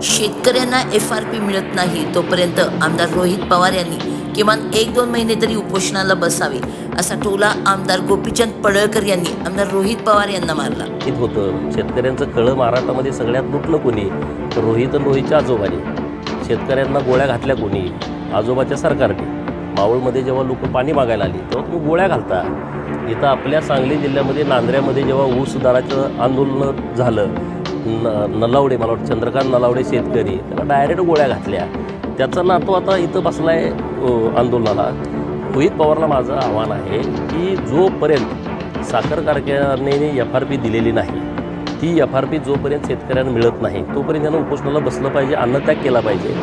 शेतकऱ्यांना FRP मिळत नाही तोपर्यंत आमदार रोहित पवार यांनी किमान 1-2 महिने तरी उपोषणाला बसावे असा टोला आमदार गोपीचंद पडळकर यांनी आमदार रोहित पवार यांना मारला. होतं शेतकऱ्यांचं कळं महाराष्ट्रामध्ये सगळ्यात लुटलं कोणी? रोहित आणि रोहितच्या आजोबाने. शेतकऱ्यांना गोळ्या घातल्या कोणी? आजोबाच्या सरकारने. मावळमध्ये जेव्हा लोक पाणी मागायला आली तेव्हा तुम्ही गोळ्या घालता. इथं आपल्या सांगली जिल्ह्यामध्ये नांदऱ्यामध्ये जेव्हा ऊस दराचं आंदोलन झालं, नलावडे, मला वाटतं चंद्रकांत नलावडे शेतकरी, त्याला डायरेक्ट गोळ्या घातल्या. त्याचा नातू आता इथं बसला आहे आंदोलनाला. रोहित पवारला माझं आव्हान आहे की जोपर्यंत साखर कारखान्याने FRP दिलेली नाही, ती FRP जोपर्यंत शेतकऱ्यांना मिळत नाही तोपर्यंत त्यांना उपोषणाला बसलं पाहिजे, अन्नत्याग केला पाहिजे.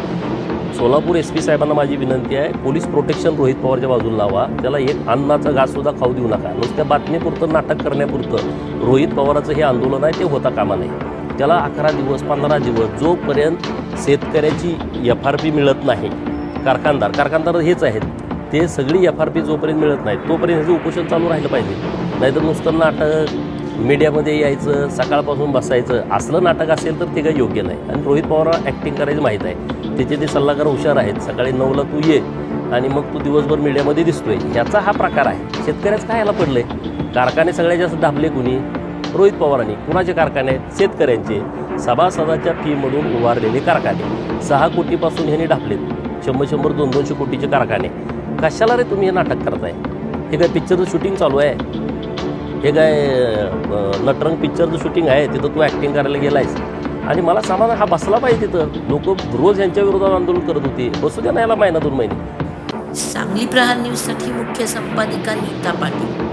सोलापूर SP साहेबांना माझी विनंती आहे, पोलीस प्रोटेक्शन रोहित पवारच्या बाजूला लावा. त्याला एक अन्नाचा घाससुद्धा खाऊ देऊ नका. नुसत्या बातमीपुरतं, नाटक करण्यापुरतं रोहित पवाराचं हे आंदोलन आहे ते होता कामा नाही. त्याला 11 दिवस 15 दिवस जोपर्यंत शेतकऱ्याची FRP मिळत नाही, कारखानदार हेच आहेत, ते सगळी FRP जोपर्यंत मिळत नाही तोपर्यंत ह्याचं उपोषण चालू राहिलं पाहिजे. नाहीतर नुसतं नाटक, मीडियामध्ये यायचं, सकाळपासून बसायचं, असलं नाटक असेल तर ते काही योग्य नाही. आणि रोहित पवारला ॲक्टिंग करायचं माहीत आहे. त्याचे ते सल्लागार हुशार आहेत. सकाळी 9ला तू ये आणि मग तू दिवसभर मीडियामध्ये दिसतोय, ह्याचा हा प्रकार आहे. शेतकऱ्याचं काय याला पडलं आहे? कारखाने सगळ्यात जास्त दाबले कुणी? रोहित पवारांनी. कुणाचे कारखाने आहेत? शेतकऱ्यांचे. सभासदाच्या फीमधून उभारलेले कारखाने 6 कोटीपासून ह्यांनी ढापलेत. 100-100, 200-200 कोटीचे कारखाने. कशाला रे तुम्ही हे नाटक करताय? हे काय पिक्चरचं शूटिंग चालू आहे? हे काय नटरंग पिक्चरचं शूटिंग आहे? तिथं तू ॲक्टिंग करायला गेला आहेस? आणि मला समाधान हा बसला पाहिजे. तिथं लोक रोज यांच्या विरोधात आंदोलन करत होते. बसू द्या ना याला महिना 2 महिने. सांगली प्रहार न्यूजसाठी मुख्य संपादिका नीता पाटील.